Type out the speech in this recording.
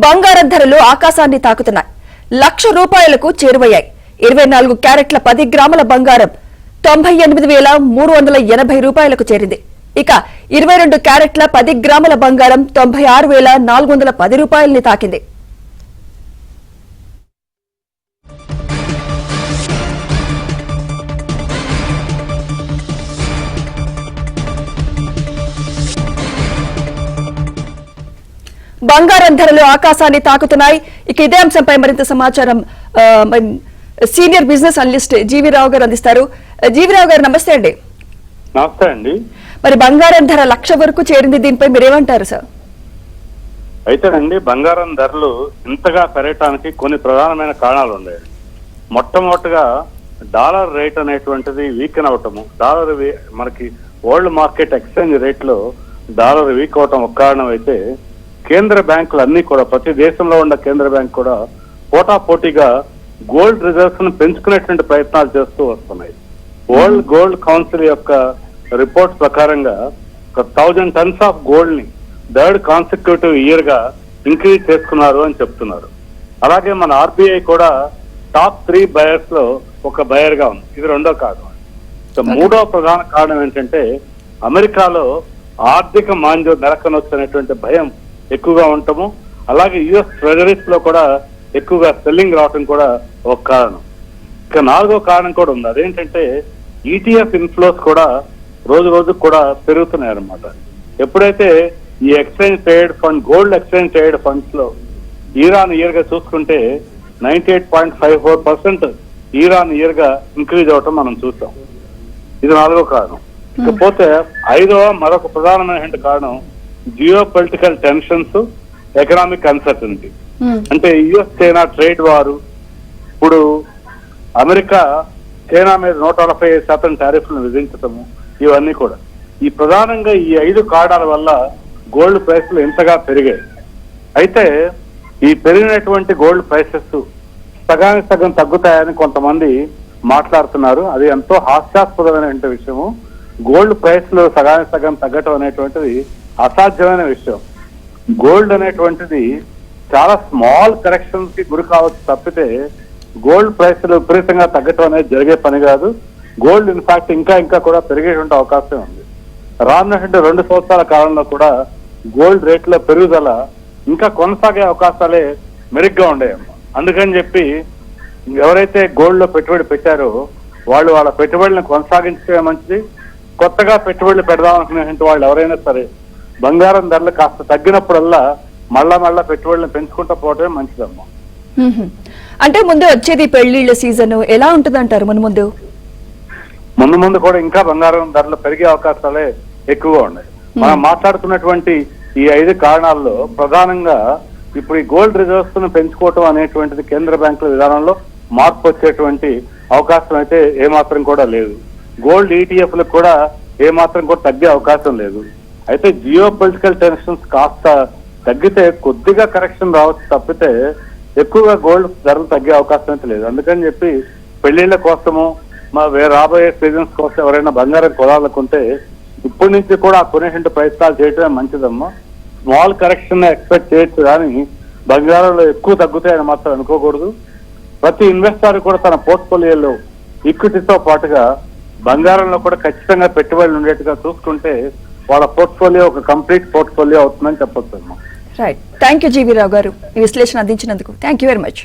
బంగారం ధరలు ఆకాశాన్ని తాకుతున్నాయి. 1,00,000 రూపాయలకు చేరువయ్యాయి. 24 క్యారెట్ల 10 గ్రాముల బంగారం 98,380 రూపాయలకు చేరింది. ఇక 22 క్యారెట్ల 10 గ్రాముల బంగారం 96,410 రూపాయలని తాకింది. బంగారం ధరలు ఆకాశాన్ని తాకుతున్నాయి. ఇక ఇదే అంశంపై మరింత సమాచారం సీనియర్ బిజినెస్ అనలిస్ట్ జీవి రావు గారు అందిస్తారు. జీవి రావు గారు నమస్తే అండి. నమస్తే అండి. మరి బంగారం ధర 1,00,000 వరకు చేరింది, దీనిపై మీరేమంటారు సార్? అయితేనండి బంగారం ధరలు ఇంతగా పెరగటానికి కొన్ని ప్రధానమైన కారణాలు ఉన్నాయి. మొట్టమొదటిగా డాలర్ రేట్ అనేటువంటిది వీకెన్ అవటము. డాలర్ మనకి వరల్డ్ మార్కెట్ ఎక్స్చేంజ్ రేట్ లో డాలర్ వీక్ అవటం ఒక కారణం అయితే, కేంద్ర బ్యాంకులు అన్ని కూడా ప్రతి దేశంలో ఉన్న కేంద్ర బ్యాంక్ కూడా పోటాపోటీగా గోల్డ్ రిజర్వ్స్ ను పెంచుకునేటువంటి ప్రయత్నాలు చేస్తూ వస్తున్నాయి. వరల్డ్ గోల్డ్ కౌన్సిల్ యొక్క రిపోర్ట్ ప్రకారంగా 1,000 టన్స్ ఆఫ్ గోల్డ్ ని 3rd కాన్సిక్యూటివ్ ఇయర్ గా ఇంక్రీజ్ చేసుకున్నారు అని చెప్తున్నారు. అలాగే మన ఆర్బీఐ కూడా టాప్ 3 బయర్స్ లో ఒక బయర్ గా ఉంది. ఇది రెండో కారణం. మూడో ప్రధాన కారణం ఏంటంటే, అమెరికాలో ఆర్థిక మాంద్యం నెలకొనొచ్చు అనేటువంటి భయం ఎక్కువగా ఉండటము, అలాగే యుఎస్ ట్రెజరీస్ లో కూడా ఎక్కువగా సెల్లింగ్ రావటం కూడా ఒక కారణం. ఇక నాలుగో కారణం కూడా ఉంది. అదేంటంటే ఈటీఎఫ్ ఇన్ఫ్లోస్ కూడా రోజు రోజుకు కూడా పెరుగుతున్నాయి అన్నమాట. ఎప్పుడైతే ఈ exchange trade fund, gold exchange trade funds లో ఇయర్ ఇయర్ గా చూసుకుంటే 98.54% ఇయర్ గా ఇంక్రీజ్ అవటం మనం చూసాం. ఇది నాలుగో కారణం. ఇకపోతే ఐదవ మరొక ప్రధానమైన కారణం geo political tensions, economic uncertainty. అంటే యుఎస్ చైనా ట్రేడ్ వారు, ఇప్పుడు అమెరికా చైనా మీద 145% టారిఫ్లను విధించటము, ఇవన్నీ కూడా ఈ ప్రధానంగా ఈ 5 కారణాల వల్ల గోల్డ్ ప్రైస్లు ఎంతగా పెరిగాయి. అయితే ఈ పెరిగినటువంటి గోల్డ్ ప్రైసెస్ సగానికి సగం తగ్గుతాయని కొంతమంది మాట్లాడుతున్నారు. అది ఎంతో హాస్యాస్పదమైన విషయము. గోల్డ్ ప్రైస్లు సగానికి సగం తగ్గటం అనేటువంటిది అసాధ్యమైన విషయం. గోల్డ్ అనేటువంటిది చాలా స్మాల్ కరెక్షన్స్ కి గురి కావచ్చు తప్పితే గోల్డ్ ప్రైస్లు విపరీతంగా తగ్గటం అనేది జరిగే పని కాదు. గోల్డ్ ఇన్ఫాక్ట్ ఇంకా కూడా పెరిగేటువంటి అవకాశం ఉంది. రానున్నటువంటి 2 సంవత్సరాల కాలంలో కూడా గోల్డ్ రేట్ల పెరుగుదల ఇంకా కొనసాగే అవకాశాలే మెరుగ్గా ఉండేయమ్మ. అందుకని చెప్పి ఎవరైతే గోల్డ్ లో పెట్టుబడి పెట్టారో వాళ్ళు వాళ్ళ పెట్టుబడులను కొనసాగించడమే మంచిది. కొత్తగా పెట్టుబడులు పెడదాం అనుకునే వాళ్ళు ఎవరైనా సరే బంగారం ధరలు కాస్త తగ్గినప్పుడల్లా మళ్ళా పెట్టుబడులను పెంచుకుంటూ పోవటమే మంచిదమ్మా. అంటే ముందు వచ్చేది పెళ్లిళ్ళ సీజన్ ఎలా ఉంటుంది అంటారు? ముందు కూడా ఇంకా బంగారం ధరలు పెరిగే అవకాశాలే ఎక్కువగా ఉన్నాయి. మనం మాట్లాడుతున్నటువంటి ఈ 5 కారణాల్లో ప్రధానంగా ఇప్పుడు ఈ గోల్డ్ రిజర్వ్స్ ను పెంచుకోవటం అనేటువంటిది కేంద్ర బ్యాంకుల విధానంలో మార్పు వచ్చేటువంటి అవకాశం అయితే ఏమాత్రం కూడా లేదు. గోల్డ్ ఈటీఎఫ్ లకు కూడా ఏమాత్రం కూడా తగ్గే అవకాశం లేదు. అయితే జియో పొలిటికల్ టెన్షన్స్ కాస్త తగ్గితే కొద్దిగా కరెక్షన్ రావచ్చు తప్పితే ఎక్కువగా గోల్డ్ ధరలు తగ్గే అవకాశం అయితే లేదు. అందుకని చెప్పి పెళ్లిళ్ల కోసము రాబోయే సీజన్స్ కోసం ఎవరైనా బంగారం కొనాలనుకుంటే ఇప్పటి నుంచి కూడా కొనేటువంటి ప్రయత్నాలు చేయటమే మంచిదమ్మా. స్మాల్ కరెక్షన్ ఎక్స్పెక్ట్ చేయొచ్చు కానీ బంగారంలో ఎక్కువ తగ్గుతాయని మాత్రం అనుకోకూడదు. ప్రతి ఇన్వెస్టర్ కూడా తన పోర్ట్ఫోలియోలో ఈక్విటీతో పాటుగా బంగారంలో కూడా ఖచ్చితంగా పెట్టుబడులు ఉండేట్టుగా చూసుకుంటే వాళ్ళ పోర్ట్ఫోలియో ఒక కంప్లీట్ పోర్ట్ఫోలియో అవుతుందని చెప్పొచ్చు. Right. Thank you GV Rao garu, ఈ విశ్లేషణ అందించినందుకు. Thank you very much.